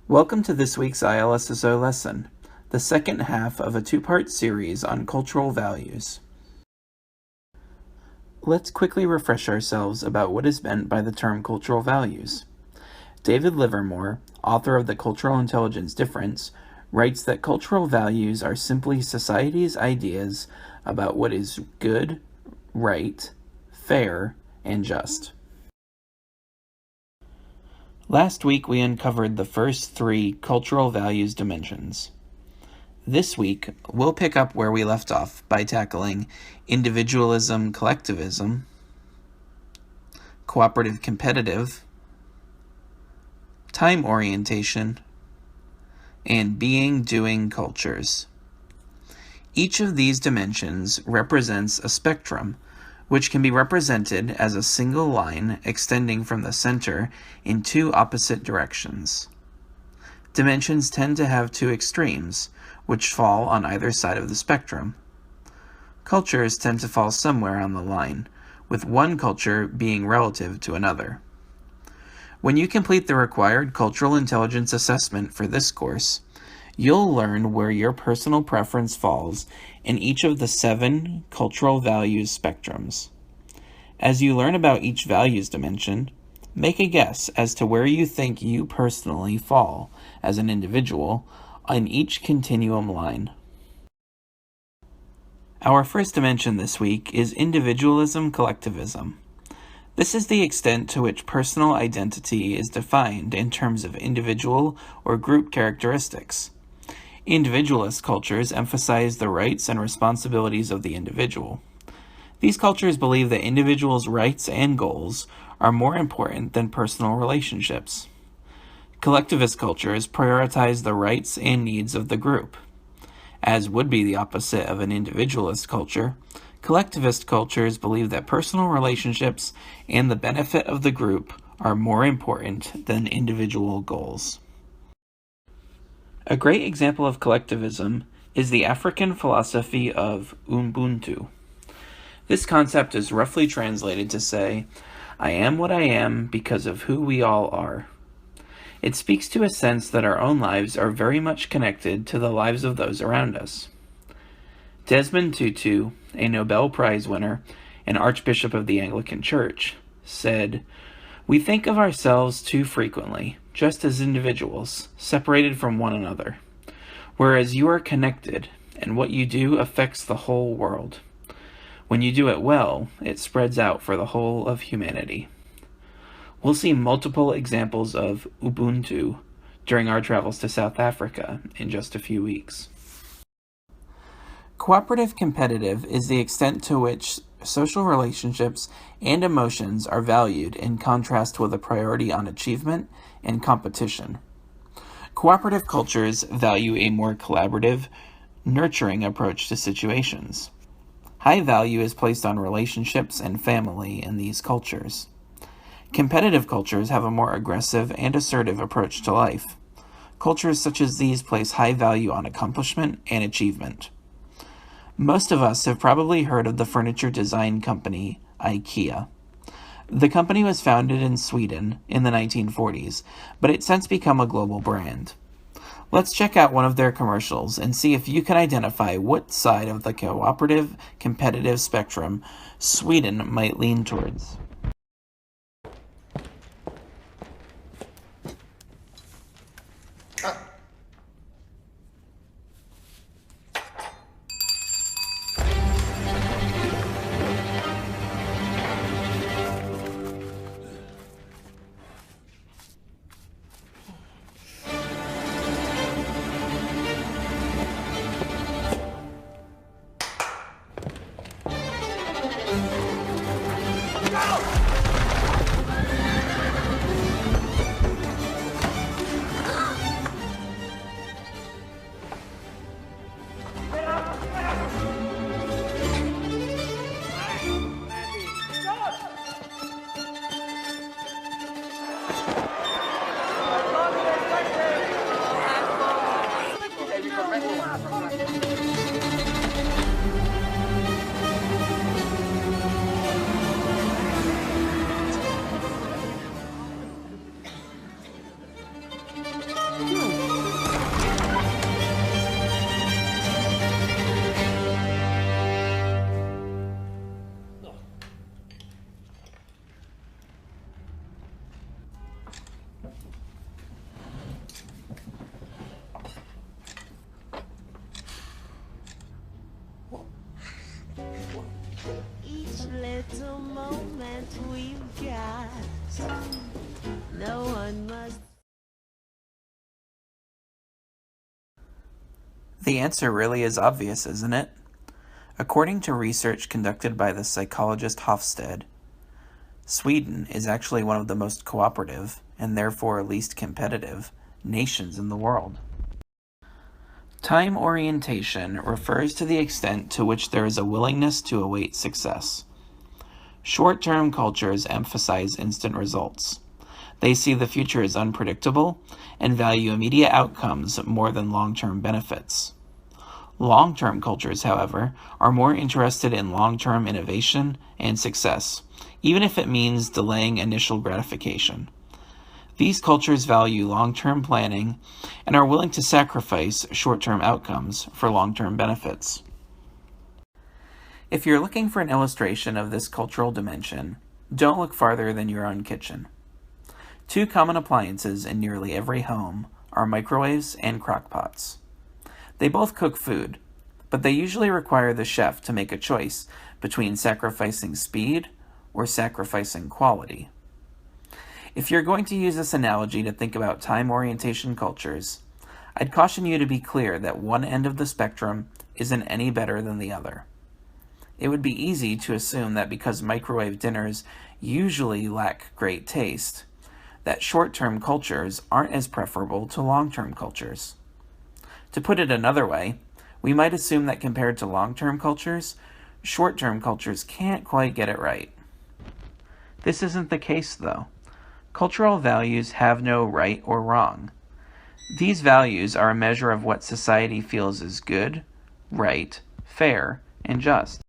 Welcome to this week's ILSSO lesson, the second half of a two-part series on cultural values. Let's quickly refresh ourselves about what is meant by the term cultural values. David Livermore, author of The Cultural Intelligence Difference, writes that cultural values are simply society's ideas about what is good, right, fair, and just. Last week we uncovered the first three cultural values dimensions. This week we'll pick up where we left off by tackling individualism collectivism, cooperative competitive, time orientation, and being-doing cultures. Each of these dimensions represents a spectrum, which can be represented as a single line extending from the center in two opposite directions. Dimensions tend to have two extremes, which fall on either side of the spectrum. Cultures tend to fall somewhere on the line, with one culture being relative to another. When you complete the required cultural intelligence assessment for this course, you'll learn where your personal preference falls in each of the 7 cultural values spectrums. As you learn about each values dimension, make a guess as to where you think you personally fall as an individual on each continuum line. Our first dimension this week is individualism collectivism. This is the extent to which personal identity is defined in terms of individual or group characteristics. Individualist cultures emphasize the rights and responsibilities of the individual. These cultures believe that individuals' rights and goals are more important than personal relationships. Collectivist cultures prioritize the rights and needs of the group. As would be the opposite of an individualist culture, collectivist cultures believe that personal relationships and the benefit of the group are more important than individual goals. A great example of collectivism is the African philosophy of Ubuntu. This concept is roughly translated to say, "I am what I am because of who we all are." It speaks to a sense that our own lives are very much connected to the lives of those around us. Desmond Tutu, a Nobel Prize winner and Archbishop of the Anglican Church, said, "We think of ourselves too frequently, just as individuals, separated from one another, whereas you are connected, and what you do affects the whole world. When you do it well, it spreads out for the whole of humanity." We'll see multiple examples of Ubuntu during our travels to South Africa in just a few weeks. Cooperative competitive is the extent to which social relationships and emotions are valued in contrast with a priority on achievement and competition. Cooperative cultures value a more collaborative, nurturing approach to situations. High value is placed on relationships and family in these cultures. Competitive cultures have a more aggressive and assertive approach to life. Cultures such as these place high value on accomplishment and achievement. Most of us have probably heard of the furniture design company IKEA. The company was founded in Sweden in the 1940s, but it's since become a global brand. Let's check out one of their commercials and see if you can identify what side of the cooperative competitive spectrum Sweden might lean towards. The answer really is obvious, isn't it? According to research conducted by the psychologist Hofstede, Sweden is actually one of the most cooperative, and therefore least competitive, nations in the world. Time orientation refers to the extent to which there is a willingness to await success. Short-term cultures emphasize instant results. They see the future as unpredictable and value immediate outcomes more than long-term benefits. Long-term cultures, however, are more interested in long-term innovation and success, even if it means delaying initial gratification. These cultures value long-term planning and are willing to sacrifice short-term outcomes for long-term benefits. If you're looking for an illustration of this cultural dimension, don't look farther than your own kitchen. Two common appliances in nearly every home are microwaves and crockpots. They both cook food, but they usually require the chef to make a choice between sacrificing speed or sacrificing quality. If you're going to use this analogy to think about time orientation cultures, I'd caution you to be clear that one end of the spectrum isn't any better than the other. It would be easy to assume that because microwave dinners usually lack great taste, that short-term cultures aren't as preferable to long-term cultures. To put it another way, we might assume that compared to long-term cultures, short-term cultures can't quite get it right. This isn't the case, though. Cultural values have no right or wrong. These values are a measure of what society feels is good, right, fair, and just.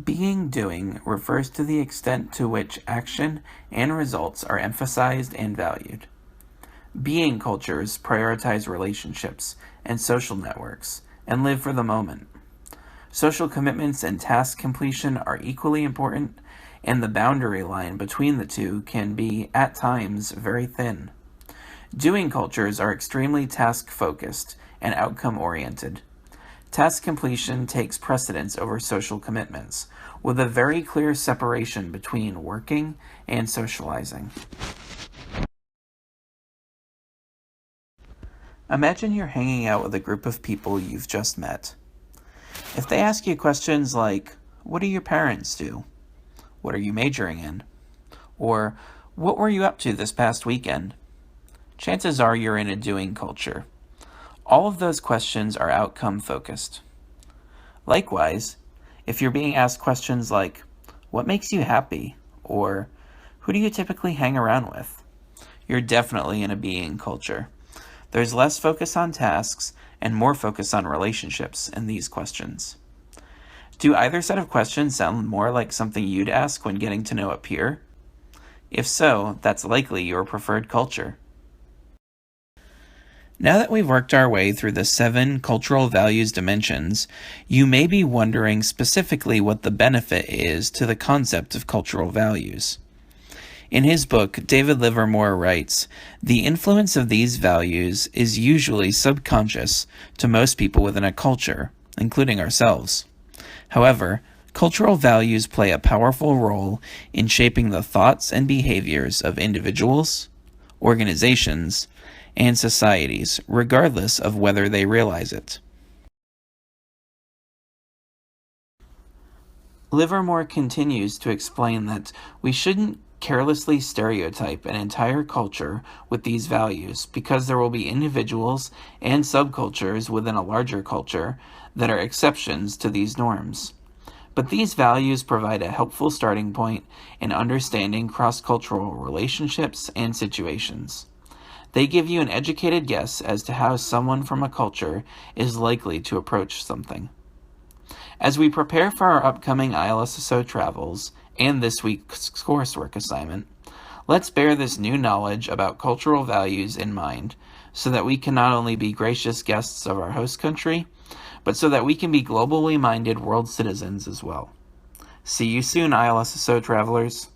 Doing refers to the extent to which action and results are emphasized and valued. Being cultures prioritize relationships and social networks and live for the moment. Social commitments and task completion are equally important, and the boundary line between the two can be, at times, very thin. Doing cultures are extremely task-focused and outcome-oriented. Task completion takes precedence over social commitments, with a very clear separation between working and socializing. Imagine you're hanging out with a group of people you've just met. If they ask you questions like, "What do your parents do?" "What are you majoring in?" or "What were you up to this past weekend?" chances are you're in a doing culture. All of those questions are outcome-focused. Likewise, if you're being asked questions like, "What makes you happy?" or "Who do you typically hang around with?" you're definitely in a being culture. There's less focus on tasks and more focus on relationships in these questions. Do either set of questions sound more like something you'd ask when getting to know a peer? If so, that's likely your preferred culture. Now that we've worked our way through the 7 cultural values dimensions, you may be wondering specifically what the benefit is to the concept of cultural values. In his book, David Livermore writes, "The influence of these values is usually subconscious to most people within a culture, including ourselves. However, cultural values play a powerful role in shaping the thoughts and behaviors of individuals, organizations, and societies, regardless of whether they realize it." Livermore continues to explain that we shouldn't carelessly stereotype an entire culture with these values because there will be individuals and subcultures within a larger culture that are exceptions to these norms. But these values provide a helpful starting point in understanding cross-cultural relationships and situations. They give you an educated guess as to how someone from a culture is likely to approach something. As we prepare for our upcoming ILSSO travels and this week's coursework assignment, let's bear this new knowledge about cultural values in mind so that we can not only be gracious guests of our host country, but so that we can be globally minded world citizens as well. See you soon, ILSSO travelers.